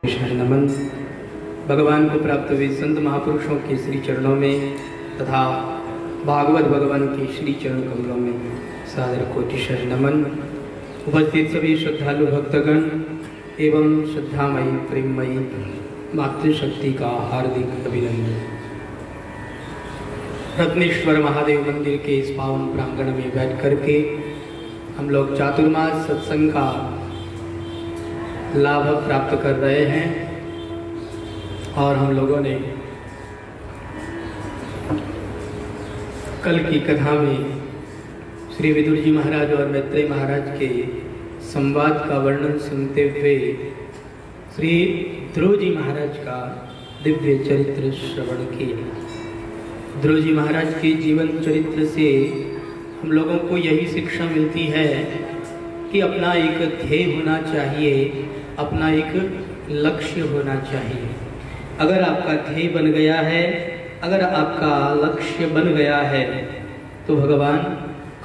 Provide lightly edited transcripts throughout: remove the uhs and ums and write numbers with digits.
नमन। भगवान को प्राप्त हुए संत महापुरुषों के श्री चरणों में तथा भागवत भगवान के श्री चरण कमलों में सादर कोटिशर नमन। उपस्थित सभी श्रद्धालु भक्तगण एवं श्रद्धामयी प्रेममयी मातृशक्ति का हार्दिक अभिनंदन। रत्नेश्वर महादेव मंदिर के इस पावन प्रांगण में बैठ करके हम लोग चातुर्मास सत्संग का लाभ प्राप्त कर रहे हैं और हम लोगों ने कल की कथा में श्री विदुर जी महाराज और मैत्रेय महाराज के संवाद का वर्णन सुनते हुए श्री ध्रुव जी महाराज का दिव्य चरित्र श्रवण किया। ध्रुव जी महाराज के जीवन चरित्र से हम लोगों को यही शिक्षा मिलती है कि अपना एक ध्येय होना चाहिए, अपना एक लक्ष्य होना चाहिए। अगर आपका ध्येय बन गया है, अगर आपका लक्ष्य बन गया है तो भगवान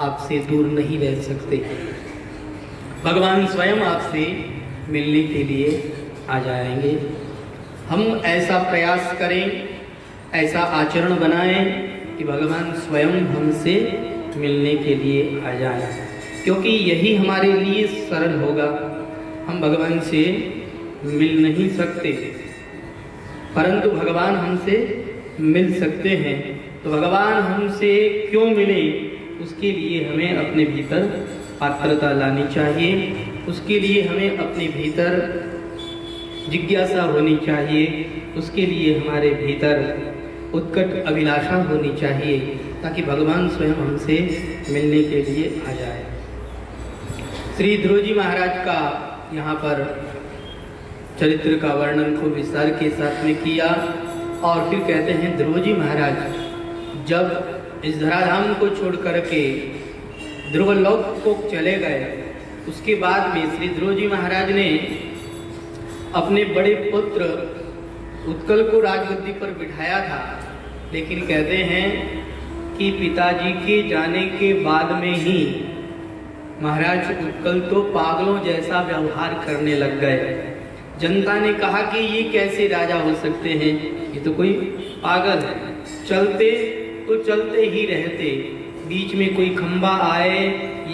आपसे दूर नहीं रह सकते। भगवान स्वयं आपसे मिलने के लिए आ जाएंगे। हम ऐसा प्रयास करें, ऐसा आचरण बनाएं कि भगवान स्वयं हमसे मिलने के लिए आ जाए, क्योंकि यही हमारे लिए सरल होगा। हम भगवान से मिल नहीं सकते, परंतु भगवान हमसे मिल सकते हैं। तो भगवान हमसे क्यों मिले, उसके लिए हमें अपने भीतर पात्रता लानी चाहिए, उसके लिए हमें अपने भीतर जिज्ञासा होनी चाहिए, उसके लिए हमारे भीतर उत्कट अभिलाषा होनी चाहिए, ताकि भगवान स्वयं हमसे मिलने के लिए आ जाए। श्री ध्रुव जी महाराज का यहाँ पर चरित्र का वर्णन को विस्तार के साथ में किया और फिर कहते हैं ध्रुव जी महाराज जब इस धराधाम को छोड़ करके ध्रुवलोक को चले गए, उसके बाद में श्री ध्रुव जी महाराज ने अपने बड़े पुत्र उत्कल को राजगद्दी पर बिठाया था। लेकिन कहते हैं कि पिताजी के जाने के बाद में ही महाराज उत्कल तो पागलों जैसा व्यवहार करने लग गए। जनता ने कहा कि ये कैसे राजा हो सकते हैं, ये तो कोई पागल है। चलते तो चलते ही रहते, बीच में कोई खंबा आए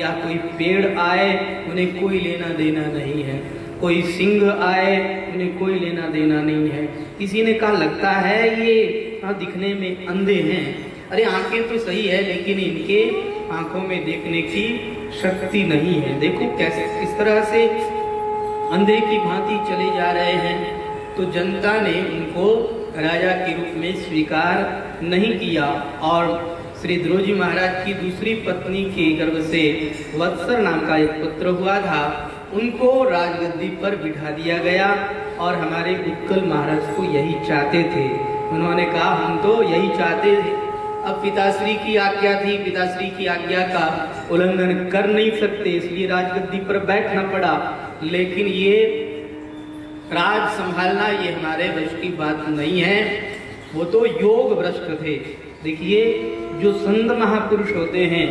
या कोई पेड़ आए उन्हें कोई लेना देना नहीं है, कोई सिंह आए उन्हें कोई लेना देना नहीं है। किसी ने कहा लगता है ये दिखने में अंधे हैं। अरे आंखें तो सही है, लेकिन इनके आंखों में देखने की शक्ति नहीं है। देखो कैसे किस तरह से अंधे की भांति चले जा रहे हैं। तो जनता ने उनको राजा के रूप में स्वीकार नहीं किया और श्री ध्रुव जी महाराज की दूसरी पत्नी के गर्भ से वत्सर नाम का एक पुत्र हुआ था, उनको राजगद्दी पर बिठा दिया गया। और हमारे उत्कल महाराज को यही चाहते थे। उन्होंने कहा हम तो यही चाहते थे। अब पिताश्री की आज्ञा थी, पिताश्री की आज्ञा का उल्लंघन कर नहीं सकते, इसलिए राजगद्दी पर बैठना पड़ा। लेकिन ये राज संभालना ये हमारे वश की बात नहीं है। वो तो योग भ्रष्ट थे। देखिए जो संत महापुरुष होते हैं,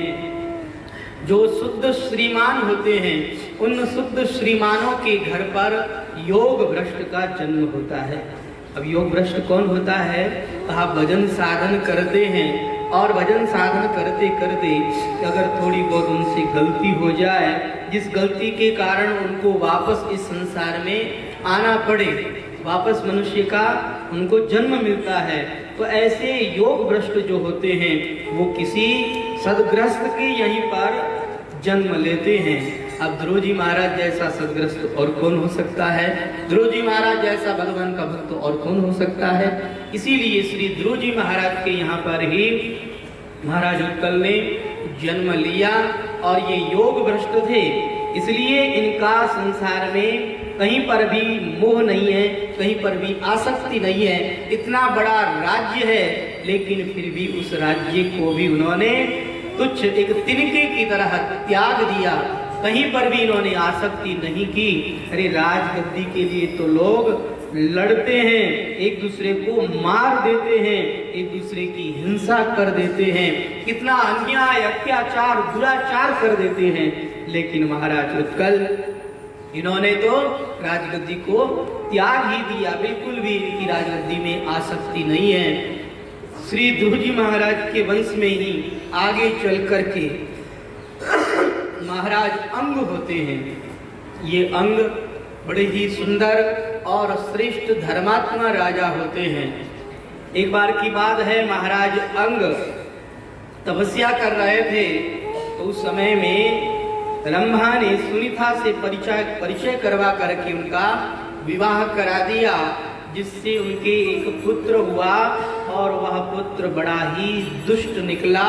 जो शुद्ध श्रीमान होते हैं, उन शुद्ध श्रीमानों के घर पर योग भ्रष्ट का जन्म होता है। अब योग भ्रष्ट कौन होता है? कहा भजन साधन करते हैं और भजन साधन करते करते अगर थोड़ी बहुत उनसे गलती हो जाए, जिस गलती के कारण उनको वापस इस संसार में आना पड़े, वापस मनुष्य का उनको जन्म मिलता है, तो ऐसे योग भ्रष्ट जो होते हैं वो किसी सदग्रस्त के यहीं पर जन्म लेते हैं। अब ध्रुव जी महाराज जैसा सदग्रस्त और कौन हो सकता है? ध्रुव जी महाराज जैसा भगवान का भक्त और कौन हो सकता है? इसीलिए श्री ध्रुव जी महाराज के यहाँ पर ही महाराज उत्कल ने जन्म लिया और ये योग भ्रष्ट थे, इसलिए इनका संसार में कहीं पर भी मोह नहीं है, कहीं पर भी आसक्ति नहीं है। इतना बड़ा राज्य है, लेकिन फिर भी उस राज्य को भी उन्होंने तुच्छ एक तिनके की तरह त्याग दिया। कहीं पर भी इन्होंने आसक्ति नहीं की। अरे राजगद्दी के लिए तो लोग लड़ते हैं, एक दूसरे को मार देते हैं, एक दूसरे की हिंसा कर देते हैं, कितना अन्याय अत्याचार दुराचार कर देते हैं। लेकिन महाराज उत्कल इन्होंने तो राजगद्दी को त्याग ही दिया, बिल्कुल भी इनकी राजगद्दी में आसक्ति नहीं है। श्री ध्रुव जी महाराज के वंश में ही आगे चल करके महाराज अंग होते हैं। ये अंग बड़े ही सुंदर और श्रेष्ठ धर्मात्मा राजा होते हैं। एक बार की बात है, महाराज अंग तपस्या कर रहे थे, तो उस समय में रंभा ने सुनीता से परिचय करवा करके उनका विवाह करा दिया, जिससे उनके एक पुत्र हुआ और वह पुत्र बड़ा ही दुष्ट निकला।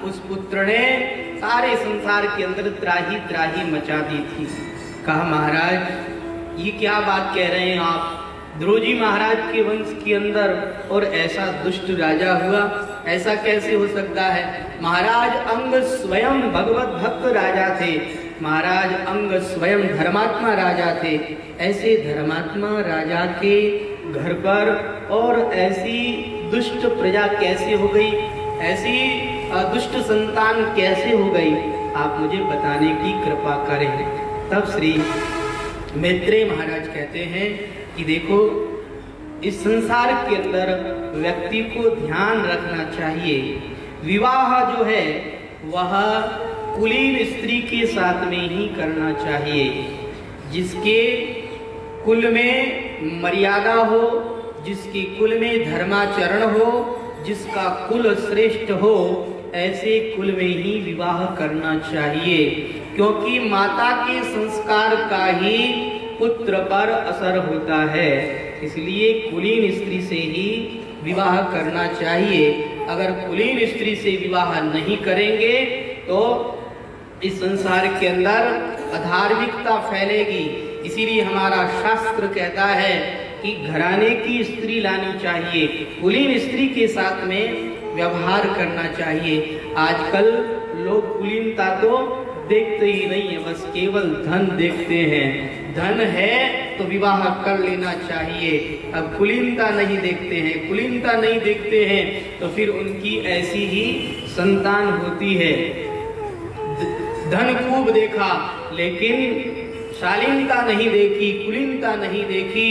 उस पुत्र ने सारे संसार के अंदर त्राही त्राही मचा दी थी। कहा, महाराज ये क्या बात कह रहे हैं आप, ध्रुव जी महाराज के वंश के अंदर और ऐसा दुष्ट राजा हुआ, ऐसा कैसे हो सकता है। महाराज अंग स्वयं भगवत भक्त राजा थे, महाराज अंग स्वयं धर्मात्मा राजा थे। ऐसे धर्मात्मा राजा के घर पर और ऐसी दुष्ट प्रजा कैसे हो गई, ऐसी दुष्ट संतान कैसे हो गई, आप मुझे बताने की कृपा करें। तब श्री मैत्रेय महाराज कहते हैं कि देखो, इस संसार के अंदर व्यक्ति को ध्यान रखना चाहिए, विवाह जो है वह कुलीन स्त्री के साथ में ही करना चाहिए, जिसके कुल में मर्यादा हो, जिसके कुल में धर्माचरण हो, जिसका कुल श्रेष्ठ हो, ऐसे कुल में ही विवाह करना चाहिए। क्योंकि माता के संस्कार का ही पुत्र पर असर होता है, इसलिए कुलीन स्त्री से ही विवाह करना चाहिए। अगर कुलीन स्त्री से विवाह नहीं करेंगे तो इस संसार के अंदर अधार्मिकता फैलेगी। इसीलिए हमारा शास्त्र कहता है कि घराने की स्त्री लानी चाहिए, कुलीन स्त्री के साथ में व्यवहार करना चाहिए। आजकल लोग कुलीनता तो देखते ही नहीं है, बस केवल धन देखते हैं। धन है तो विवाह कर लेना चाहिए। अब कुलीनता नहीं देखते हैं, कुलीनता नहीं देखते हैं तो फिर उनकी ऐसी ही संतान होती है। धन खूब देखा लेकिन शालीनता नहीं देखी, कुलीनता नहीं देखी,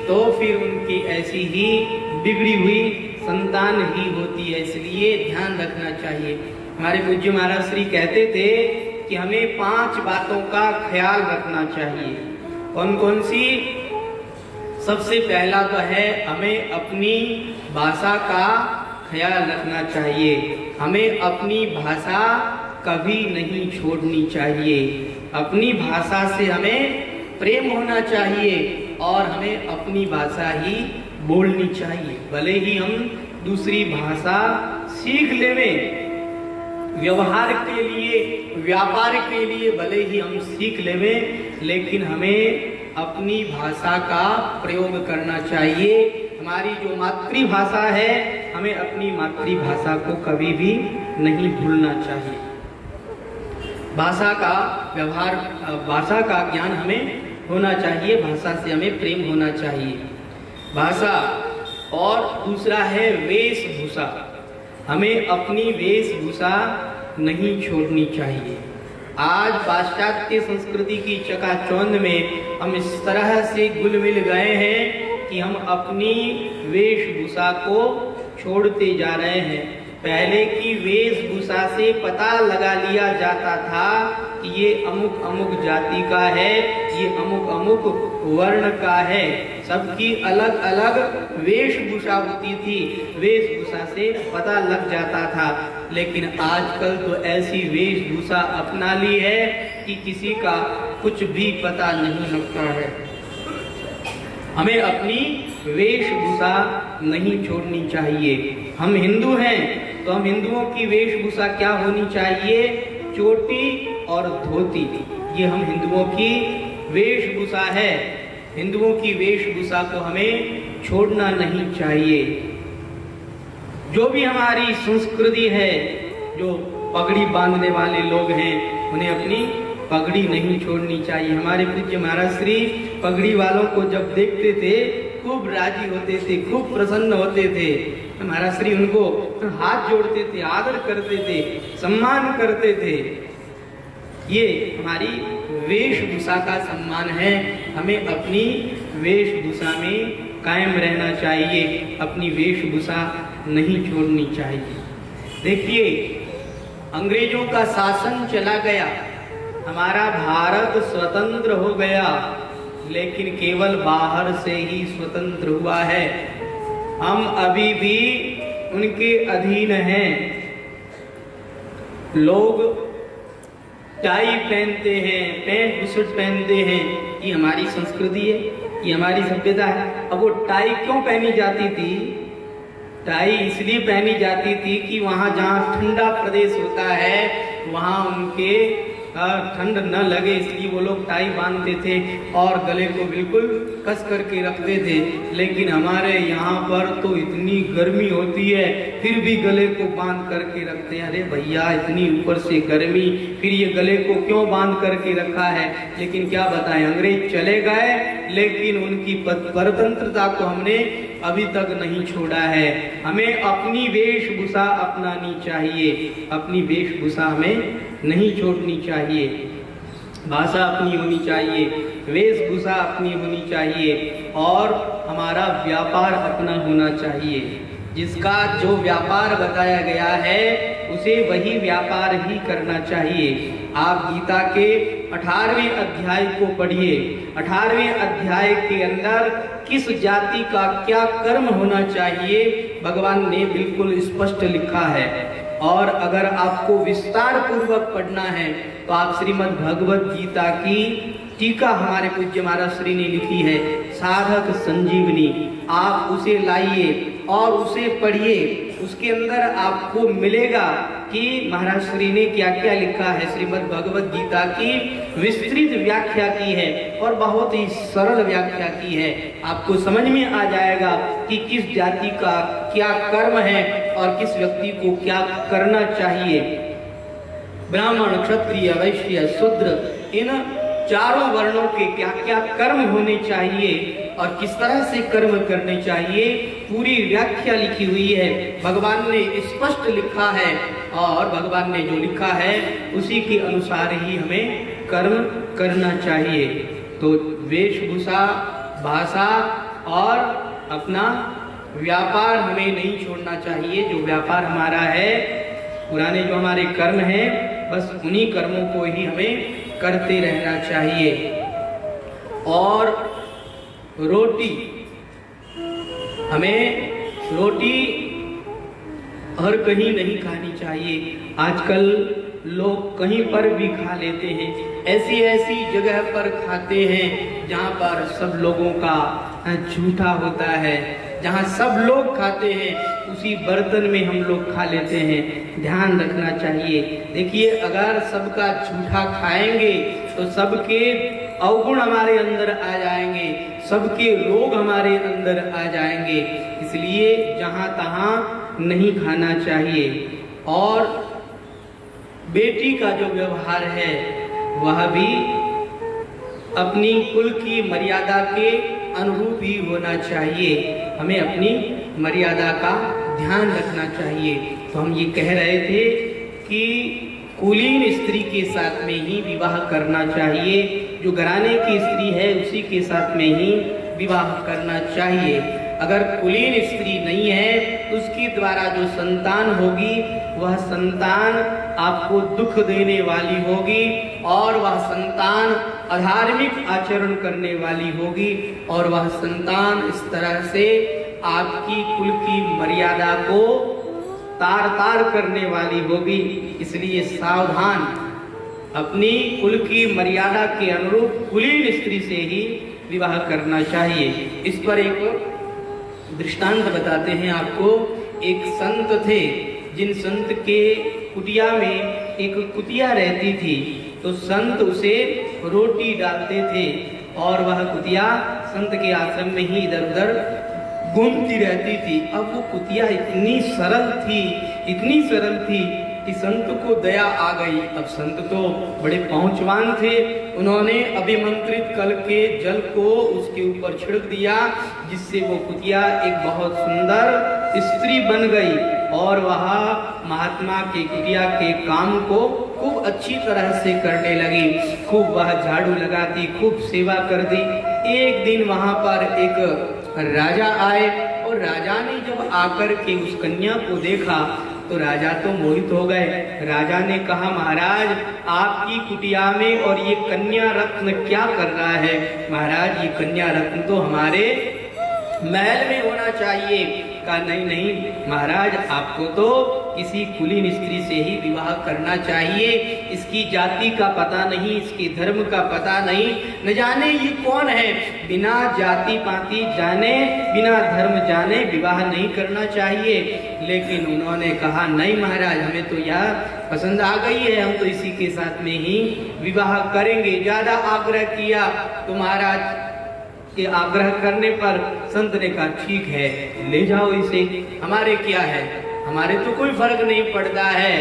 तो फिर उनकी ऐसी ही बिगड़ी हुई संतान ही होती है। इसलिए ध्यान रखना चाहिए। हमारे पूज्य महाराज श्री कहते थे कि हमें 5 बातों का ख्याल रखना चाहिए। कौन कौन सी? सबसे पहला तो है हमें अपनी भाषा का ख्याल रखना चाहिए। हमें अपनी भाषा कभी नहीं छोड़नी चाहिए। अपनी भाषा से हमें प्रेम होना चाहिए और हमें अपनी भाषा ही बोलनी चाहिए। भले ही हम दूसरी भाषा सीख लेवें, व्यवहार के लिए, व्यापार के लिए भले ही हम सीख लेवें, लेकिन हमें अपनी भाषा का प्रयोग करना चाहिए। हमारी जो मातृभाषा है, हमें अपनी मातृभाषा को कभी भी नहीं भूलना चाहिए। भाषा का व्यवहार, भाषा का ज्ञान हमें होना चाहिए, भाषा से हमें प्रेम होना चाहिए। भाषा और दूसरा है वेशभूषा। हमें अपनी वेशभूषा नहीं छोड़नी चाहिए। आज पाश्चात्य संस्कृति की चकाचौंध में हम इस तरह से घुल मिल गए हैं कि हम अपनी वेशभूषा को छोड़ते जा रहे हैं। पहले की वेशभूषा से पता लगा लिया जाता था कि ये अमुक अमुक जाति का है, ये अमुक अमुक वर्ण का है। सबकी अलग अलग वेशभूषा होती थी, वेशभूषा से पता लग जाता था। लेकिन आजकल तो ऐसी वेशभूषा अपना ली है कि किसी का कुछ भी पता नहीं लगता है। हमें अपनी वेशभूषा नहीं छोड़नी चाहिए। हम हिंदू हैं तो हम हिंदुओं की वेशभूषा क्या होनी चाहिए? चोटी और धोती, ये हम हिंदुओं की वेशभूषा है। हिंदुओं की वेशभूषा को हमें छोड़ना नहीं चाहिए। जो भी हमारी संस्कृति है, जो पगड़ी बांधने वाले लोग हैं, उन्हें अपनी पगड़ी नहीं छोड़नी चाहिए। हमारे पूज्य महाराज श्री पगड़ी वालों को जब देखते थे खूब राजी होते थे, खूब प्रसन्न होते थे। महाराज श्री उनको हाथ जोड़ते थे, आदर करते थे, सम्मान करते थे। ये हमारी वेशभूषा का सम्मान है। हमें अपनी वेशभूषा में कायम रहना चाहिए, अपनी वेशभूषा नहीं छोड़नी चाहिए। देखिए, अंग्रेजों का शासन चला गया, हमारा भारत स्वतंत्र हो गया, लेकिन केवल बाहर से ही स्वतंत्र हुआ है। हम अभी भी उनके अधीन हैं। लोग टाई पहनते हैं, पैंट बुशर्ट पहनते हैं, ये हमारी संस्कृति है, ये हमारी सभ्यता है। अब वो टाई क्यों पहनी जाती थी? टाई इसलिए पहनी जाती थी कि वहाँ जहाँ ठंडा प्रदेश होता है वहाँ उनके ठंड न लगे, इसलिए वो लोग टाई बांधते थे और गले को बिल्कुल कस करके रखते थे। लेकिन हमारे यहाँ पर तो इतनी गर्मी होती है फिर भी गले को बांध करके रखते हैं। अरे भैया, इतनी ऊपर से गर्मी, फिर ये गले को क्यों बांध करके रखा है? लेकिन क्या बताएं, अंग्रेज चले गए लेकिन उनकी परतंत्रता को हमने अभी तक नहीं छोड़ा है। हमें अपनी वेशभूषा अपनानी चाहिए, अपनी वेशभूषा हमें नहीं छोड़नी चाहिए। भाषा अपनी होनी चाहिए, वेशभूषा अपनी होनी चाहिए और हमारा व्यापार अपना होना चाहिए। जिसका जो व्यापार बताया गया है उसे वही व्यापार ही करना चाहिए। आप गीता के 18वें अध्याय को पढ़िए। 18वें अध्याय के अंदर किस जाति का क्या कर्म होना चाहिए भगवान ने बिल्कुल स्पष्ट लिखा है। और अगर आपको विस्तार पूर्वक पढ़ना है तो आप श्रीमद् भगवत गीता की टीका हमारे पूज्य महाराज श्री ने लिखी है, साधक संजीवनी, आप उसे लाइए और उसे पढ़िए। उसके अंदर आपको मिलेगा कि महाराज श्री ने क्या क्या लिखा है। श्रीमद् भगवत गीता की विस्तृत व्याख्या की है और बहुत ही सरल व्याख्या की है। आपको समझ में आ जाएगा कि किस जाति का क्या कर्म है और किस व्यक्ति को क्या करना चाहिए। ब्राह्मण, क्षत्रिय, वैश्य, शूद्र, इन चारों वर्णों के क्या क्या कर्म होने चाहिए और किस तरह से कर्म करने चाहिए, पूरी व्याख्या लिखी हुई है। भगवान ने स्पष्ट लिखा है और भगवान ने जो लिखा है उसी के अनुसार ही हमें कर्म करना चाहिए। तो वेशभूषा, भाषा और अपना व्यापार हमें नहीं छोड़ना चाहिए। जो व्यापार हमारा है, पुराने जो हमारे कर्म हैं, बस उन्हीं कर्मों को ही हमें करते रहना चाहिए। और रोटी, हमें रोटी हर कहीं नहीं खानी चाहिए। आजकल लोग कहीं पर भी खा लेते हैं, ऐसी ऐसी जगह पर खाते हैं जहाँ पर सब लोगों का झूठा होता है, जहाँ सब लोग खाते हैं उसी बर्तन में हम लोग खा लेते हैं। ध्यान रखना चाहिए। देखिए, अगर सबका झूठा खाएंगे तो सबके अवगुण हमारे अंदर आ जाएंगे, सबके रोग हमारे अंदर आ जाएंगे। इसलिए जहाँ तहाँ नहीं खाना चाहिए। और बेटी का जो व्यवहार है वह भी अपनी कुल की मर्यादा के अनुरूप ही होना चाहिए। हमें अपनी मर्यादा का ध्यान रखना चाहिए। तो हम ये कह रहे थे कि कुलीन स्त्री के साथ में ही विवाह करना चाहिए। जो घराने की स्त्री है उसी के साथ में ही विवाह करना चाहिए। अगर कुलीन स्त्री नहीं है तो उसके द्वारा जो संतान होगी वह संतान आपको दुख देने वाली होगी और वह संतान अधार्मिक आचरण करने वाली होगी और वह संतान इस तरह से आपकी कुल की मर्यादा को तार तार करने वाली होगी। इसलिए सावधान, अपनी कुल की मर्यादा के अनुरूप कुलीन स्त्री से ही विवाह करना चाहिए। इस पर एक दृष्टांत बताते हैं आपको। एक संत थे, जिन संत के कुटिया में एक कुतिया रहती थी, तो संत उसे रोटी डालते थे और वह कुतिया संत के आश्रम में ही इधर उधर घूमती रहती थी। अब वो कुतिया इतनी सरल थी, इतनी सरल थी कि संत को दया आ गई। अब संत तो बड़े पहुंचवान थे, उन्होंने अभिमंत्रित कल के जल को उसके ऊपर छिड़क दिया, जिससे वो कुतिया एक बहुत सुंदर स्त्री बन गई। और वह महात्मा के कुटिया के काम को खूब अच्छी तरह से करने लगी। खूब वह झाड़ू लगाती, खूब सेवा करती। एक दिन वहां पर एक राजा आए और राजा ने जब आकर के उस कन्या को देखा तो राजा तो मोहित हो गए। राजा ने कहा, महाराज आपकी कुटिया में और ये कन्या रत्न क्या कर रहा है? महाराज ये कन्या रत्न तो हमारे महल में होना चाहिए। कहा नहीं नहीं महाराज, आपको तो किसी कुलीन स्त्री से ही विवाह करना चाहिए। इसकी जाति का पता नहीं, इसके धर्म का पता नहीं, न जाने ये कौन है। बिना जाति पाति जाने, बिना धर्म जाने विवाह नहीं करना चाहिए। लेकिन उन्होंने कहा नहीं महाराज, हमें तो यह पसंद आ गई है, हम तो इसी के साथ में ही विवाह करेंगे। ज्यादा आग्रह किया तो महाराज के आग्रह करने पर संत ने कहा ठीक है, ले जाओ इसे, हमारे क्या है, हमारे तो कोई फर्क नहीं पड़ता है,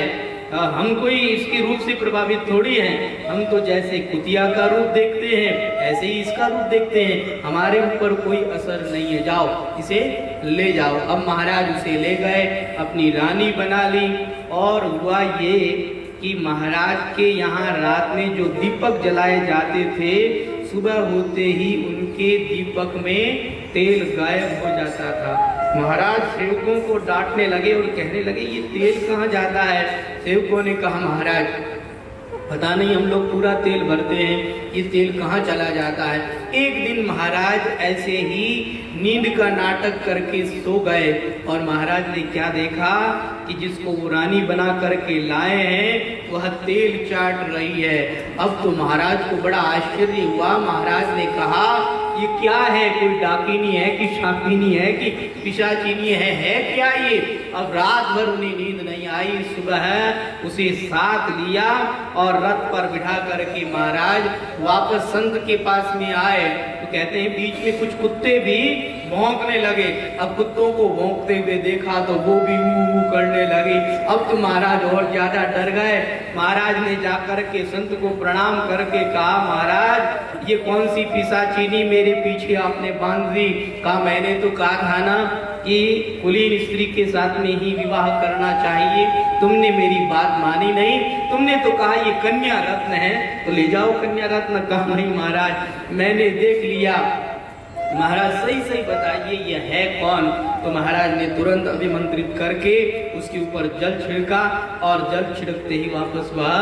हम कोई इसके रूप से प्रभावित थोड़ी हैं। हम तो जैसे कुतिया का रूप देखते हैं ऐसे ही इसका रूप देखते हैं, हमारे ऊपर कोई असर नहीं है, जाओ इसे ले जाओ। अब महाराज उसे ले गए, अपनी रानी बना ली। और हुआ ये कि महाराज के यहाँ रात में जो दीपक जलाए जाते थे, सुबह होते ही उनके दीपक में तेल गायब हो जाता था। महाराज सेवकों को डांटने लगे और कहने लगे ये तेल कहाँ जाता है? सेवकों ने कहा महाराज पता नहीं, हम लोग पूरा तेल भरते हैं, ये तेल कहाँ चला जाता है। एक दिन महाराज ऐसे ही नींद का नाटक करके सो गए और महाराज ने क्या देखा कि जिसको वो रानी बना करके लाए हैं वह तेल चाट रही है। अब तो महाराज को बड़ा आश्चर्य हुआ। महाराज ने कहा ये क्या है, कोई डाकिनी है कि शाकिनी है कि पिशाचिनी है क्या ये? अब रात भर उन्हें नींद नहीं आई। सुबह उसे साथ लिया और रथ पर बिठा करके महाराज वापस संत के पास में आए। तो कहते हैं बीच में कुछ कुत्ते भी भौंकने लगे। अब कुत्तों को भौंकते हुए देखा तो वो भी ऊ करने लगे। अब तो महाराज और ज्यादा डर गए। महाराज ने जाकर के संत को प्रणाम करके कहा महाराज ये कौन सी पिशाचिनी मेरे पीछे आपने बांध दी? कहा मैंने तो कहा था ना कि कुलीन स्त्री के साथ में ही विवाह करना चाहिए, तुमने मेरी बात मानी नहीं। तुमने तो कहा ये कन्या रत्न है तो ले जाओ कन्या रत्न। कहा नहीं महाराज मैंने देख लिया। महाराज सही सही बताइए ये है कौन? तो महाराज ने तुरंत अभिमंत्रित करके उसके ऊपर जल छिड़का और जल छिड़कते ही वापस वह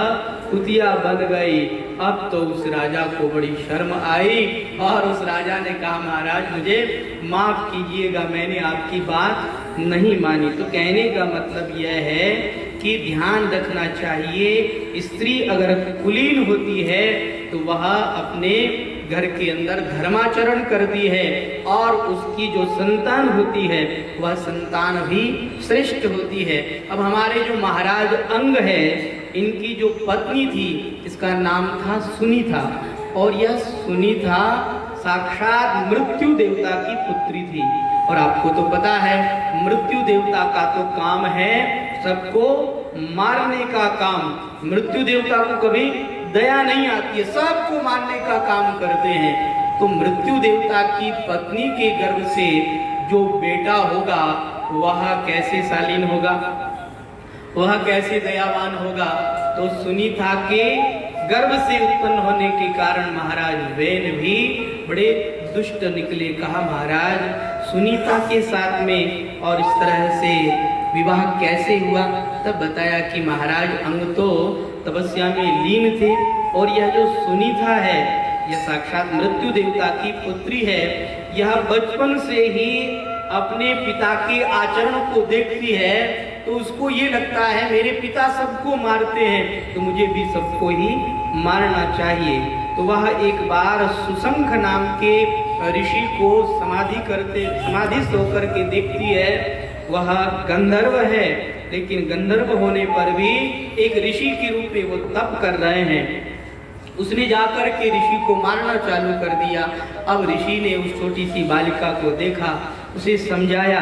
कुतिया बन गई। अब तो उस राजा को बड़ी शर्म आई और उस राजा ने कहा महाराज मुझे माफ कीजिएगा, मैंने आपकी बात नहीं मानी। तो कहने का मतलब यह है कि ध्यान रखना चाहिए, स्त्री अगर कुलीन होती है तो वह अपने घर के अंदर धर्माचरण करती है और उसकी जो संतान होती है वह संतान भी श्रेष्ठ होती है। अब हमारे जो महाराज अंग है इनकी जो पत्नी थी इसका नाम था सुनीता और यह सुनीता साक्षात मृत्यु देवता की पुत्री थी। और आपको तो पता है मृत्यु देवता का तो काम है सबको मारने का काम। मृत्यु देवता को कभी दया नहीं आती है, सबको मारने का काम करते हैं। तो मृत्यु देवता की पत्नी के गर्भ से जो बेटा होगा वह कैसे शालीन होगा, वह कैसे दयावान होगा? तो सुनीता के गर्भ से उत्पन्न होने के कारण महाराज वेन भी बड़े दुष्ट निकले। कहा महाराज सुनीता के साथ में और इस तरह से विवाह कैसे हुआ? तब बताया कि महाराज अंग तो तपस्या में लीन थे और यह जो सुनीता है यह साक्षात मृत्यु देवता की पुत्री है। यह बचपन से ही अपने पिता के आचरण को देखती है तो उसको ये लगता है मेरे पिता सबको मारते हैं तो मुझे भी सबको ही मारना चाहिए। तो वह एक बार सुशंख नाम के ऋषि को समाधिस्थ होकर के देखती है। वह गंधर्व है लेकिन गंधर्व होने पर भी एक ऋषि के रूप में वो तप कर रहे हैं। उसने जाकर के ऋषि को मारना चालू कर दिया। अब ऋषि ने उस छोटी सी बालिका को देखा, उसे समझाया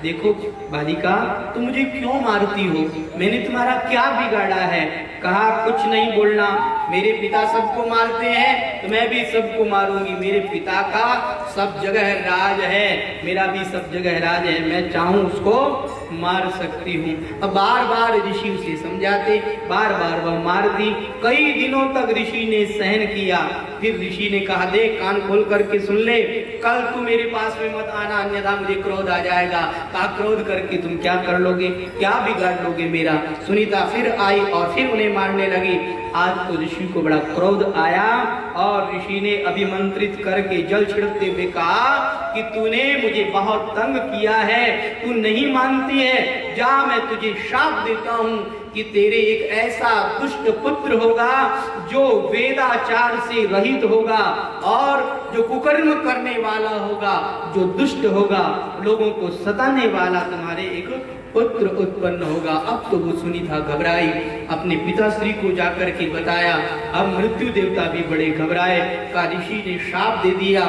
देखो बालिका तुम मुझे क्यों मारती हो, मैंने तुम्हारा क्या बिगाड़ा है? कहा कुछ नहीं बोलना, मेरे पिता सबको मारते हैं तो मैं भी सबको मारूंगी। मेरे पिता का सब जगह राज है, मेरा भी सब जगह राज है, मैं चाहूं उसको मार सकती हूँ। अब बार बार ऋषि उसे समझाते, बार बार वह मारती। कई दिनों तक ऋषि ने सहन किया। फिर ऋषि ने कहा, देख कान खोल करके सुन ले, कल तू मेरे पास में मत आना, अन्यथा मुझे क्रोध आ जाएगा। कहा, क्रोध करके तुम क्या कर लोगे, क्या बिगाड़ लोगे मेरा। सुनीता फिर आई और फिर उन्हें मारने लगी। आज तो ऋषि को बड़ा क्रोध आया और ऋषि ने अभिमंत्रित करके जल छिड़कते हुए कहा कि तूने मुझे बहुत तंग किया है, तू नहीं मानती है, जा मैं तुझे शाप देता हूं कि तेरे एक ऐसा दुष्ट पुत्र होगा जो वेदाचार से रहित होगा और जो कुकर्म करने वाला होगा, जो दुष्ट होगा, लोगों को सताने वाला तुम्हारे एक पुत्र उत्पन्न होगा। अब तो वो सुनीता घबराई, अपने पिताश्री को जाकर के बताया। अब मृत्यु देवता भी बड़े घबराए, का ऋषि ने शाप दे दिया,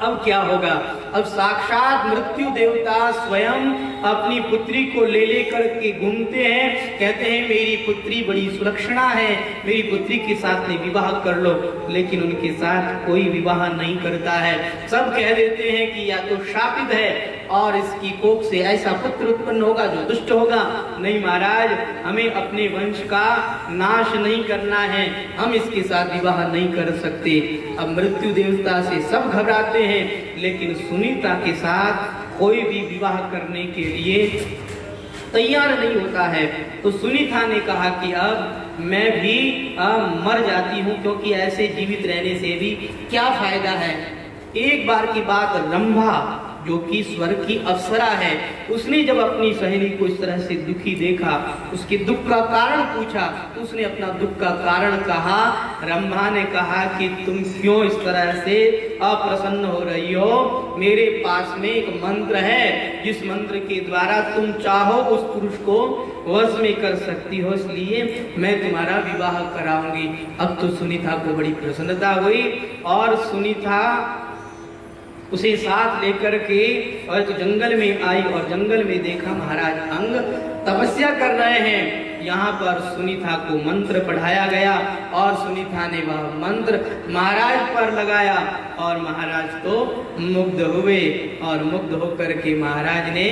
अब क्या होगा। अब साक्षात मृत्यु देवता स्वयं अपनी पुत्री को ले लेकर के घूमते हैं, कहते हैं मेरी पुत्री बड़ी सुलक्षणा है, मेरी पुत्री के साथ में विवाह कर लो। लेकिन उनके साथ कोई विवाह नहीं करता है। सब कह देते हैं कि या तो शापित है और इसकी कोख से ऐसा पुत्र उत्पन्न होगा जो दुष्ट होगा। नहीं महाराज, हमें अपने वंश का नाश नहीं करना है, हम इसके साथ विवाह नहीं कर सकते। अब मृत्यु देवता से सब घबराते हैं, लेकिन सुनीता के साथ कोई भी विवाह करने के लिए तैयार नहीं होता है। तो सुनीता ने कहा कि अब मैं भी मर जाती हूँ, क्योंकि ऐसे जीवित रहने से भी क्या फायदा है। एक बार की बात, रंभा जो कि स्वर्ग की अप्सरा है, उसने जब अपनी सहेली को इस तरह से दुखी देखा, उसके दुख का कारण पूछा, तो उसने अपना दुख का कारण कहा। रंभा ने कहा कि तुम क्यों इस तरह से अप्रसन्न हो रही हो, मेरे पास में एक मंत्र है, जिस मंत्र के द्वारा तुम चाहो उस पुरुष को वश में कर सकती हो, इसलिए मैं तुम्हारा विवाह कराऊंगी। अब तो सुनीता को बड़ी प्रसन्नता हुई और सुनीता उसे साथ लेकर के और तो जंगल में आई और जंगल में देखा महाराज अंग तपस्या कर रहे हैं। यहाँ पर सुनीता को मंत्र पढ़ाया गया और सुनीता ने वह मंत्र महाराज पर लगाया और महाराज तो मुग्ध हुए और मुग्ध होकर के महाराज ने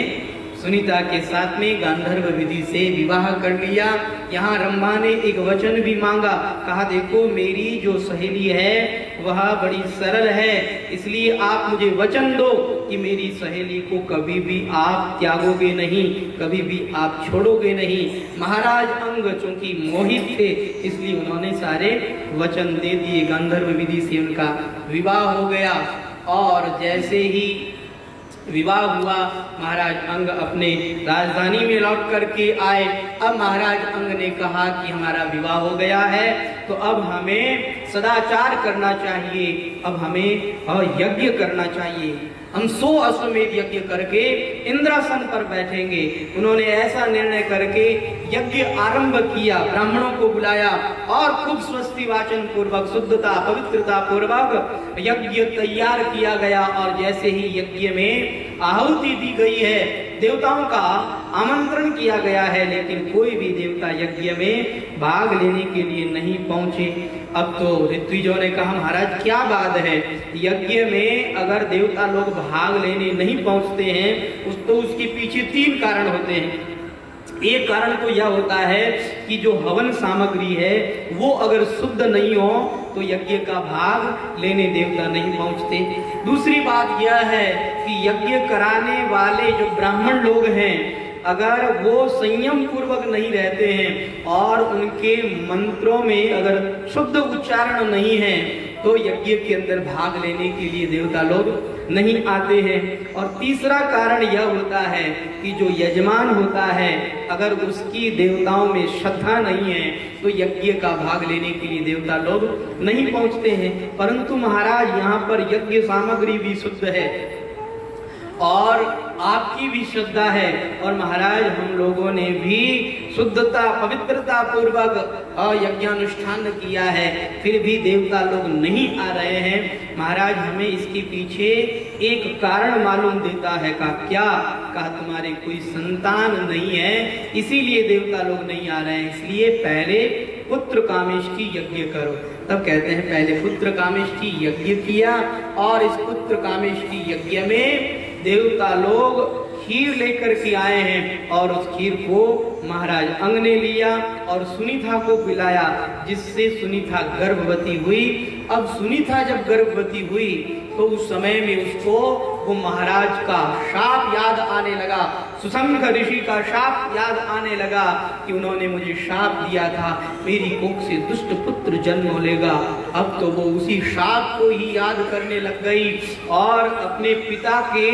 सुनीता के साथ में गांधर्व विधि से विवाह कर लिया। यहाँ रंभा ने एक वचन भी मांगा, कहा देखो मेरी जो सहेली है वह बड़ी सरल है, इसलिए आप मुझे वचन दो कि मेरी सहेली को कभी भी आप त्यागोगे नहीं, कभी भी आप छोड़ोगे नहीं। महाराज अंग चूंकि मोहित थे, इसलिए उन्होंने सारे वचन दे दिए। गांधर्व विधि से उनका विवाह हो गया और जैसे ही विवाह हुआ, महाराज अंग अपने राजधानी में लौट करके आए। अब महाराज अंग ने कहा कि हमारा विवाह हो गया है, तो अब हमें सदाचार करना चाहिए, अब हमें यज्ञ करना चाहिए। हम 100 अश्वमेध यज्ञ करके इंद्रासन पर बैठेंगे। उन्होंने ऐसा निर्णय करके यज्ञ आरंभ किया, ब्राह्मणों को बुलाया और खूब स्वस्ति वाचन पूर्वक, शुद्धता पवित्रता पूर्वक यज्ञ तैयार किया गया। और जैसे ही यज्ञ में आहुति दी गई है, देवताओं का आमंत्रण किया गया है, लेकिन कोई भी देवता यज्ञ में भाग लेने के लिए नहीं पहुंचे। अब तो ऋत्विजों ने कहा महाराज क्या बात है, यज्ञ में अगर देवता लोग भाग लेने नहीं पहुंचते हैं तो उसके पीछे 3 कारण होते हैं। एक कारण तो यह होता है कि जो हवन सामग्री है वो अगर शुद्ध नहीं हो तो यज्ञ का भाग लेने देवता नहीं पहुंचते। दूसरी बात यह है कि यज्ञ कराने वाले जो ब्राह्मण लोग हैं, अगर वो संयम पूर्वक नहीं रहते हैं और उनके मंत्रों में अगर शुद्ध उच्चारण नहीं है तो यज्ञ के अंदर भाग लेने के लिए देवता लोग नहीं आते हैं। और तीसरा कारण यह होता है कि जो यजमान होता है, अगर उसकी देवताओं में श्रद्धा नहीं है तो यज्ञ का भाग लेने के लिए देवता लोग नहीं पहुंचते हैं। परंतु महाराज यहाँ पर यज्ञ सामग्री भी शुद्ध है और आपकी भी श्रद्धा है, और महाराज हम लोगों ने भी शुद्धता पवित्रता पूर्वक यज्ञानुष्ठान किया है, फिर भी देवता लोग नहीं आ रहे हैं। महाराज हमें इसके पीछे एक कारण मालूम देता है। क्या? कहा तुम्हारे कोई संतान नहीं है इसीलिए देवता लोग नहीं आ रहे हैं, इसलिए पहले पुत्र कामेष्टि यज्ञ करो। तब कहते हैं पहले पुत्र कामेष्टि यज्ञ किया और इस पुत्र कामेष्टि यज्ञ में देवता लोग खीर लेकर के आए हैं और उस खीर को महाराज अंग ने लिया और सुनीता को पिलाया, जिससे सुनीता गर्भवती हुई। अब सुनीता जब गर्भवती हुई तो उस समय में उसको वो महाराज का शाप याद आने लगा, सुशंख ऋषि का शाप याद आने लगा कि उन्होंने मुझे शाप दिया था मेरी कोख से दुष्ट पुत्र जन्म लेगा। अब तो वो उसी शाप को ही याद करने लग गई और अपने पिता के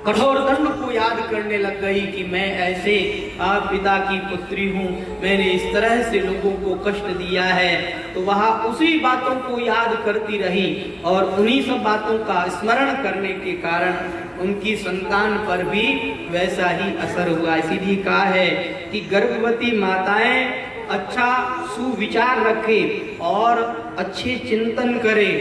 कठोर दंड को याद करने लग गई कि मैं ऐसे पिता की पुत्री हूँ, मैंने इस तरह से लोगों को कष्ट दिया है। तो वह उसी बातों को याद करती रही और उन्हीं सब बातों का स्मरण करने के कारण उनकी संतान पर भी वैसा ही असर हुआ। इसीलिए कहा है कि गर्भवती माताएं अच्छा सुविचार रखे और अच्छे चिंतन करे,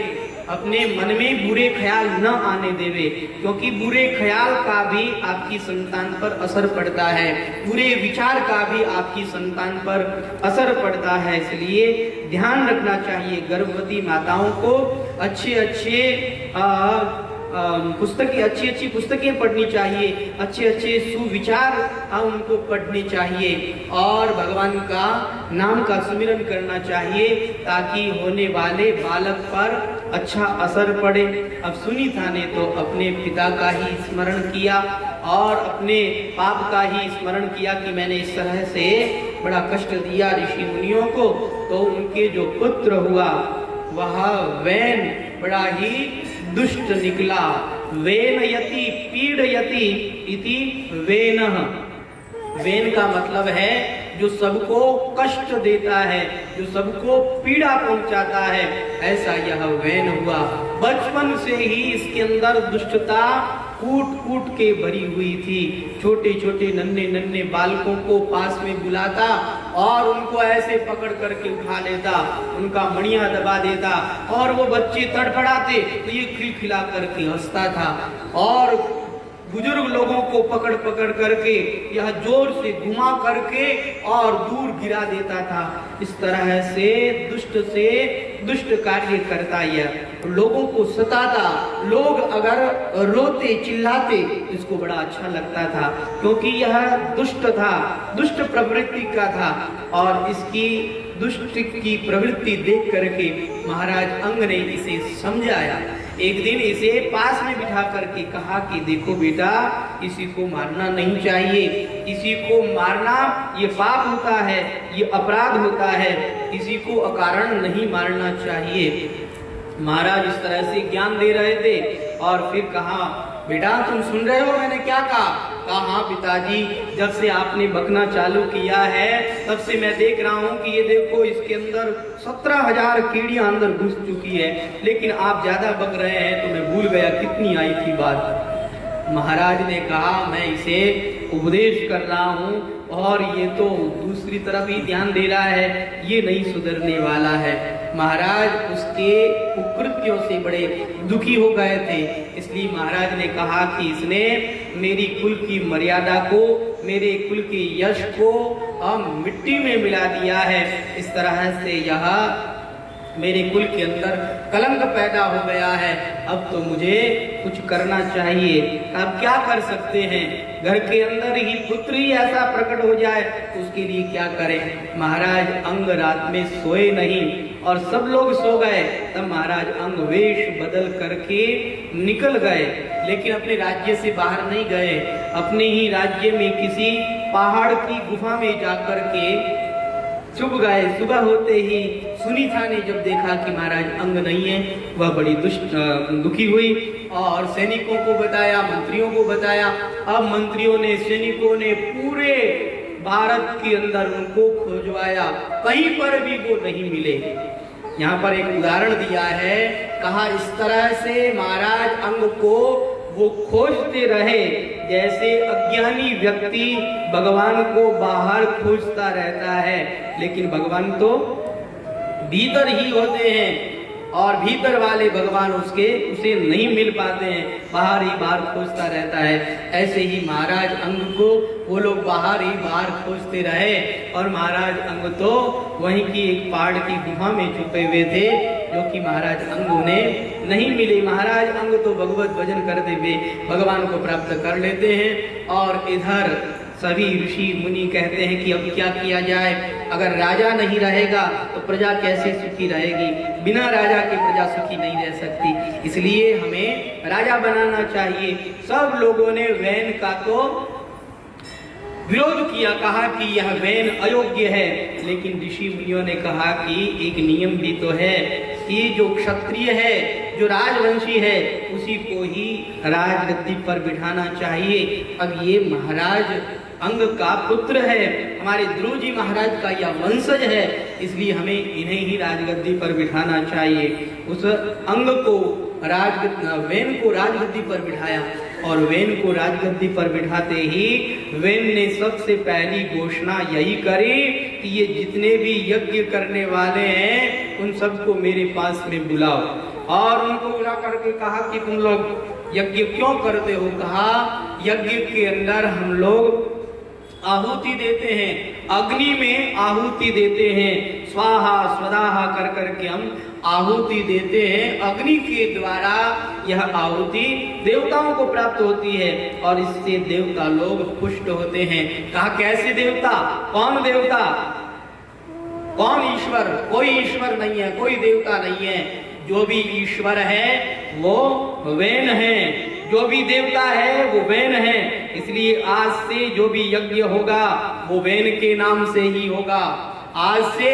अपने मन में बुरे ख्याल न आने देवे, क्योंकि बुरे ख्याल का भी आपकी संतान पर असर पड़ता है, बुरे विचार का भी आपकी संतान पर असर पड़ता है। इसलिए ध्यान रखना चाहिए गर्भवती माताओं को अच्छे अच्छी पुस्तकें पढ़नी चाहिए, अच्छे सुविचार उनको पढ़ने चाहिए और भगवान का नाम का सुमिरन करना चाहिए ताकि होने वाले बालक पर अच्छा असर पड़े। अब सुनीता ने तो अपने पिता का ही स्मरण किया और अपने पाप का ही स्मरण किया कि मैंने इस तरह से बड़ा कष्ट दिया ऋषि मुनियों को। तो उनके जो पुत्र हुआ वह वैन बड़ा ही दुष्ट निकला। वेनयति पीडयति इति वेनः। वेन का मतलब है जो सबको कष्ट देता है, जो सबको पीड़ा पहुंचाता है, ऐसा यह वैन हुआ। बचपन से ही इसके अंदर दुष्टता कूट कूट के भरी हुई थी। छोटे छोटे नन्हे बालकों को पास में बुलाता और उनको ऐसे पकड़ करके उठा लेता, उनका मणिया दबा देता और वो बच्चे तड़फड़ाते तो ये खिलखिला करके हंसता था और बुजुर्ग लोगों को पकड़ पकड़ करके यह जोर से घुमा करके और दूर गिरा देता था। इस तरह से दुष्ट कार्य करता यह, लोगों को सताता। लोग अगर रोते चिल्लाते इसको बड़ा अच्छा लगता था क्योंकि यह दुष्ट था, दुष्ट प्रवृत्ति का था। और इसकी दुष्ट की प्रवृत्ति देख करके महाराज अंग ने इसे समझाया। एक दिन इसे पास में बिठा करके कहा कि देखो बेटा, किसी को मारना नहीं चाहिए, किसी को मारना ये पाप होता है, ये अपराध होता है, किसी को अकारण नहीं मारना चाहिए। महाराज इस तरह से ज्ञान दे रहे थे और फिर कहा बेटा तुम सुन रहे हो मैंने क्या कहा? कहा हाँ पिताजी, जब से आपने बकना चालू किया है तब से मैं देख रहा हूँ कि ये देखो इसके अंदर 17,000 कीड़ियां अंदर घुस चुकी है, लेकिन आप ज्यादा बक रहे हैं तो मैं भूल गया कितनी आई थी बात। महाराज ने कहा मैं इसे उपदेश कर रहा हूँ और ये तो दूसरी तरफ ही ध्यान दे रहा है, ये नहीं सुधरने वाला है। महाराज उसके कुकृत्यों से बड़े दुखी हो गए थे, इसलिए महाराज ने कहा कि इसने मेरी कुल की मर्यादा को, मेरे कुल के यश को मिट्टी में मिला दिया है। इस तरह से यह मेरे कुल के अंदर कलंक पैदा हो गया है। अब तो मुझे कुछ करना चाहिए। अब क्या कर सकते हैं? घर के अंदर ही पुत्र ही ऐसा प्रकट हो जाए उसके लिए क्या करें? महाराज अंग रात में सोए नहीं और सब लोग सो गए। तब महाराज अंग वेश बदल करके निकल गए, लेकिन अपने राज्य से बाहर नहीं गए। अपने ही राज्य में किसी पहाड़ की गुफा में जाकर के छुप गए। सुबह होते ही सुनीता ने जब देखा कि महाराज अंग नहीं है, वह बड़ी दुखी हुई और सैनिकों को बताया, मंत्रियों को बताया। अब मंत्रियों ने, सैनिकों ने पूरे भारत के अंदर उनको खोजवाया, कहीं पर भी वो नहीं मिले। यहाँ पर एक उदाहरण दिया है, कहा इस तरह से महाराज अंग को वो खोजते रहे जैसे अज्ञानी व्यक्ति भगवान को बाहर खोजता रहता है, लेकिन भगवान तो भीतर ही होते हैं। और भीतर वाले भगवान उसे नहीं मिल पाते हैं, बाहर ही बाहर खोजता रहता है। ऐसे ही महाराज अंग को वो लोग बाहर ही बाहर खोजते रहे और महाराज अंग तो वहीं की एक पहाड़ की गुफा में छुपे हुए थे, जो कि महाराज अंग उन्हें नहीं मिले। महाराज अंग तो भगवत भजन करते हुए भगवान को प्राप्त कर लेते हैं। और इधर सभी ऋषि मुनि कहते हैं कि अब क्या किया जाए, अगर राजा नहीं रहेगा तो प्रजा कैसे सुखी रहेगी, बिना राजा के प्रजा सुखी नहीं रह सकती, इसलिए हमें राजा बनाना चाहिए। सब लोगों ने वैन का तो विरोध किया, कहा कि यह वैन अयोग्य है, लेकिन ऋषि मुनियों ने कहा कि एक नियम भी तो है कि जो क्षत्रिय है, जो राजवंशी है, उसी को ही राजगद्दी पर बिठाना चाहिए। अब ये महाराज अंग का पुत्र है, हमारे ध्रुव जी महाराज का यह वंशज है, इसलिए हमें इन्हें ही राजगद्दी पर बिठाना चाहिए। उस अंग को वैन को राजगद्दी पर बिठाया और वैन को राजगद्दी पर बिठाते ही वैन ने सबसे पहली घोषणा यही करी कि ये जितने भी यज्ञ करने वाले हैं उन सबको मेरे पास में बुलाओ। और उनको बुला करके कहा कि तुम लोग यज्ञ क्यों करते हो? कहा यज्ञ के अंदर हम लोग आहुति देते हैं, अग्नि में आहुति देते हैं, स्वाहा स्वदाहा कर करके हम आहुति देते हैं। अग्नि के द्वारा यह आहुति देवताओं को प्राप्त होती है और इससे देवता लोग पुष्ट होते हैं। कहा कैसे देवता? कौन देवता? कौन ईश्वर? कोई ईश्वर नहीं है, कोई देवता नहीं है। जो भी ईश्वर है वो वैन है, जो भी देवता है वो वैन है। इसलिए आज से जो भी यज्ञ होगा वो वैन के नाम से ही होगा। आज से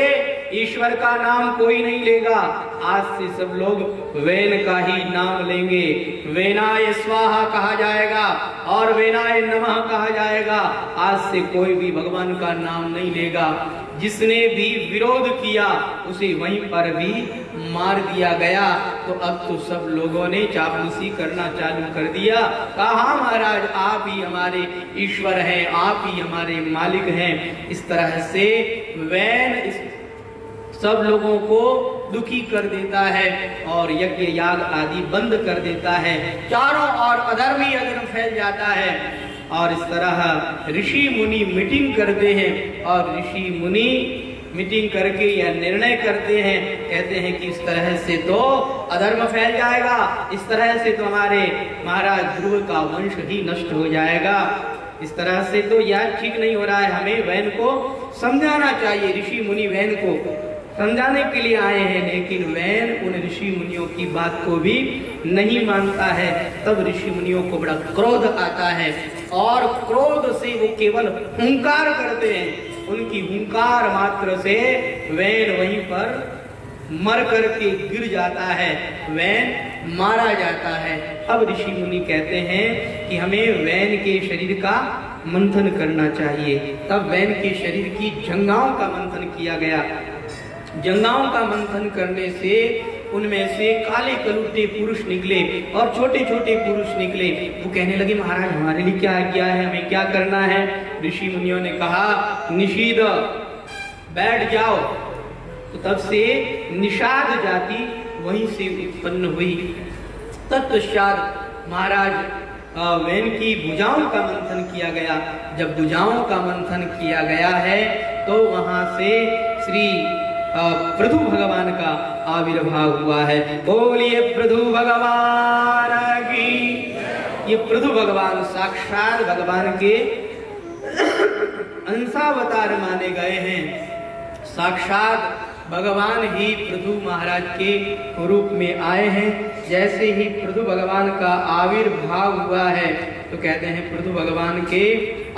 ईश्वर का नाम कोई नहीं लेगा, आज से सब लोग वैन का ही नाम लेंगे। वैनाय स्वाहा कहा जाएगा और वैनाय नमः कहा जाएगा। आज से कोई भी भगवान का नाम नहीं लेगा। जिसने भी विरोध किया उसे वहीं पर भी मार दिया गया। तो अब तो सब लोगों ने चापलूसी करना चालू कर दिया। कहा महाराज आप ही हमारे ईश्वर हैं, आप ही हमारे मालिक हैं। इस तरह से वैन सब लोगों को दुखी कर देता है और यज्ञ याग आदि बंद कर देता है। चारों ओर अधर्म ही अधर्म फैल जाता है। और इस तरह ऋषि मुनि मीटिंग करते हैं और ऋषि मुनि मीटिंग करके यह निर्णय करते हैं, कहते हैं कि इस तरह से तो अधर्म फैल जाएगा, इस तरह से तो हमारे महाराज ध्रुव का वंश ही नष्ट हो जाएगा। इस तरह से तो यह ठीक नहीं हो रहा है, हमें वैन को समझाना चाहिए। ऋषि मुनि वैन को समझाने के लिए आए हैं, लेकिन वैन उन ऋषि मुनियों की बात को भी नहीं मानता है। तब ऋषि मुनियों को बड़ा क्रोध आता है और क्रोध से वो केवल हुंकार करते हैं। उनकी हुंकार मात्र से वैन वहीं पर मर करके गिर जाता है, वैन मारा जाता है। अब ऋषि मुनि कहते हैं कि हमें वैन के शरीर का मंथन करना चाहिए। तब वैन के शरीर की जंघाओं का मंथन किया गया। जंघाओं का मंथन करने से उनमें से काले कलुटे पुरुष निकले और छोटे छोटे पुरुष निकले। वो कहने लगे महाराज हमारे लिए क्या आज्ञा है, हमें क्या करना है? ऋषि मुनियों ने कहा निषीद, बैठ जाओ। तो तब से निषाद जाति वहीं से उत्पन्न हुई। तत्पश्चात महाराज वैन की भुजाओं का मंथन किया गया। जब भुजाओं का मंथन किया गया है तो वहां से श्री पृथु भगवान का आविर्भाव हुआ है। बोलिए पृथु भगवान की। ये पृथु भगवान साक्षात भगवान के अंशावतार माने गए हैं। साक्षात भगवान ही पृथु महाराज के रूप में आए हैं। जैसे ही पृथु भगवान का आविर्भाव हुआ है तो कहते हैं पृथु भगवान के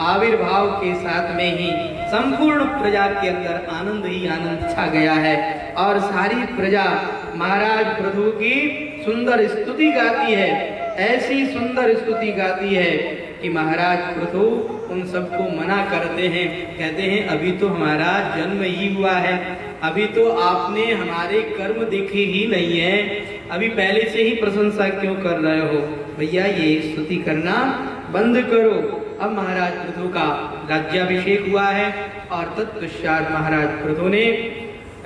आविर्भाव के साथ में ही संपूर्ण प्रजा के अंदर आनंद ही आनंद छा गया है और सारी प्रजा महाराज पृथु की सुंदर स्तुति गाती है। ऐसी सुंदर स्तुति गाती है कि महाराज पृथु उन सबको मना करते हैं, कहते हैं अभी तो हमारा जन्म ही हुआ है, अभी तो आपने हमारे कर्म देखे ही नहीं है, अभी पहले से ही प्रशंसा क्यों कर रहे हो? भैया ये स्तुति करना बंद करो। अब महाराज पृथु का राज्याभिषेक हुआ है और तत्पश्चात महाराज पृथु ने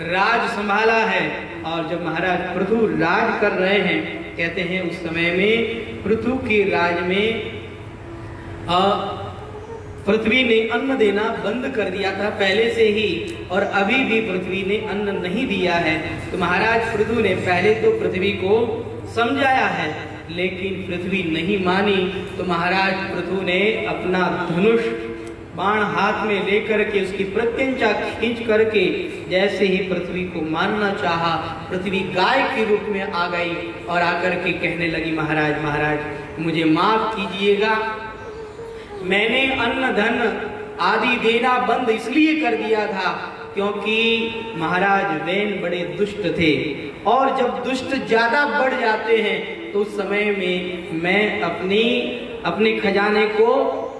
राज संभाला है और जब महाराज पृथु राज कर रहे हैं, कहते हैं उस समय में पृथु के राज में पृथ्वी ने अन्न देना बंद कर दिया था पहले से ही, और अभी भी पृथ्वी ने अन्न नहीं दिया है। तो महाराज पृथु ने पहले तो पृथ्वी को समझाया है, लेकिन पृथ्वी नहीं मानी। तो महाराज पृथु ने अपना धनुष बाण हाथ में लेकर के उसकी प्रत्यंचा खींच करके जैसे ही पृथ्वी को मारना चाहा, पृथ्वी गाय के रूप में आ गई और आकर के कहने लगी, महाराज महाराज मुझे माफ कीजिएगा, मैंने अन्न धन आदि देना बंद इसलिए कर दिया था क्योंकि महाराज वैन बड़े दुष्ट थे, और जब दुष्ट ज्यादा बढ़ जाते हैं तो उस समय में मैं अपने खजाने को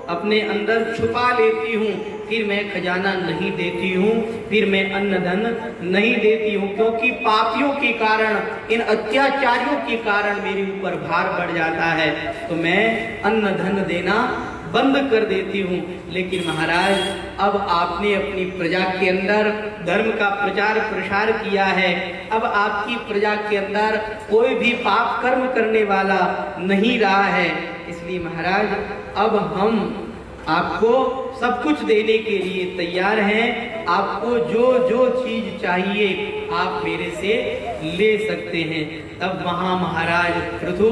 अपने अंदर छुपा लेती हूँ, फिर मैं खजाना नहीं देती हूँ, फिर मैं अन्न धन नहीं देती हूँ, क्योंकि पापियों के कारण, इन अत्याचारियों के कारण मेरे ऊपर भार बढ़ जाता है, तो मैं अन्न धन देना बंद कर देती हूँ। लेकिन महाराज अब आपने अपनी प्रजा के अंदर धर्म का प्रचार प्रसार किया है, अब आपकी प्रजा के अंदर कोई भी पाप कर्म करने वाला नहीं रहा है, इसलिए महाराज अब हम आपको सब कुछ देने के लिए तैयार हैं, आपको जो जो चीज चाहिए आप मेरे से ले सकते हैं। तब वहां महाराज पृथु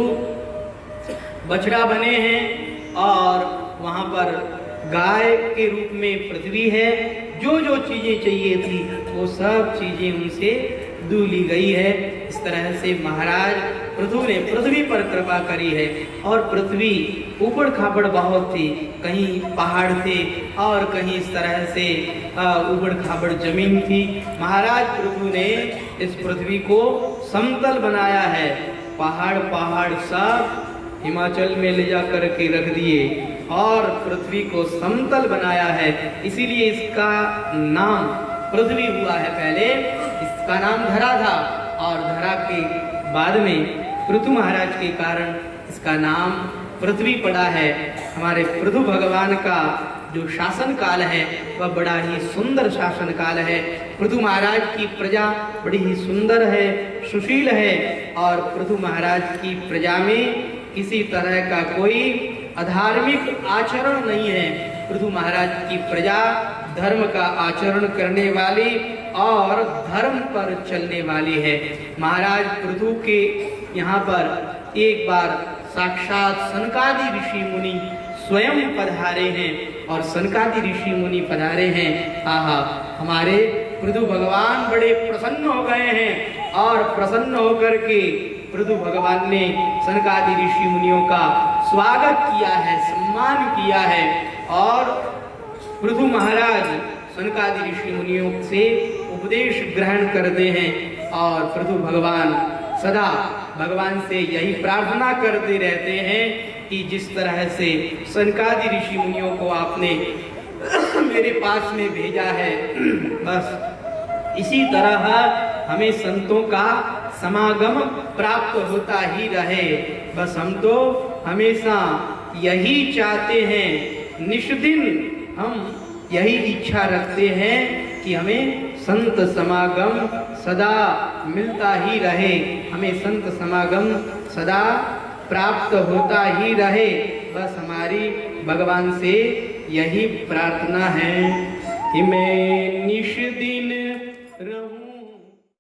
बछड़ा बने हैं और वहां पर गाय के रूप में पृथ्वी है, जो जो चीजें चाहिए थी वो सब चीजें उनसे दू ली गई है। इस तरह से महाराज पृथु ने पृथ्वी पर कृपा करी है, और पृथ्वी ऊबड़ खाबड़ बहुत थी, कहीं पहाड़ थे और कहीं इस तरह से ऊबड़ खाबड़ जमीन थी। महाराज पृथु ने इस पृथ्वी को समतल बनाया है, पहाड़ पहाड़ सब हिमाचल में ले जा करके रख दिए और पृथ्वी को समतल बनाया है, इसीलिए इसका नाम पृथ्वी हुआ है। पहले इसका नाम धरा था और धरा के बाद में पृथु महाराज के कारण इसका नाम पृथ्वी पड़ा है। हमारे पृथु भगवान का जो शासन काल है वह बड़ा ही सुंदर शासन काल है। पृथु महाराज की प्रजा बड़ी ही सुंदर है, सुशील है, और पृथु महाराज की प्रजा में किसी तरह का कोई अधार्मिक आचरण नहीं है। पृथु महाराज की प्रजा धर्म का आचरण करने वाली और धर्म पर चलने वाली है। महाराज पृथु के यहाँ पर एक बार साक्षात सनकादि ऋषि मुनि स्वयं पधारे हैं, और सनकादि ऋषि मुनि पधारे हैं। आहा, हमारे पृथु भगवान बड़े प्रसन्न हो गए हैं, और प्रसन्न होकर के पृथु भगवान ने सनकादि ऋषि मुनियों का स्वागत किया है, सम्मान किया है, और पृथु महाराज सनकादि ऋषि मुनियों से उपदेश ग्रहण करते हैं। और पृथु भगवान सदा भगवान से यही प्रार्थना करते रहते हैं कि जिस तरह से सनकादि ऋषि मुनियों को आपने मेरे पास में भेजा है, बस इसी तरह हमें संतों का समागम प्राप्त होता ही रहे। बस हम तो हमेशा यही चाहते हैं, निष्दिन हम यही इच्छा रखते हैं कि हमें संत समागम सदा मिलता ही रहे, हमें संत समागम सदा प्राप्त होता ही रहे। बस हमारी भगवान से यही प्रार्थना है कि मैं निष्दिन रहूं।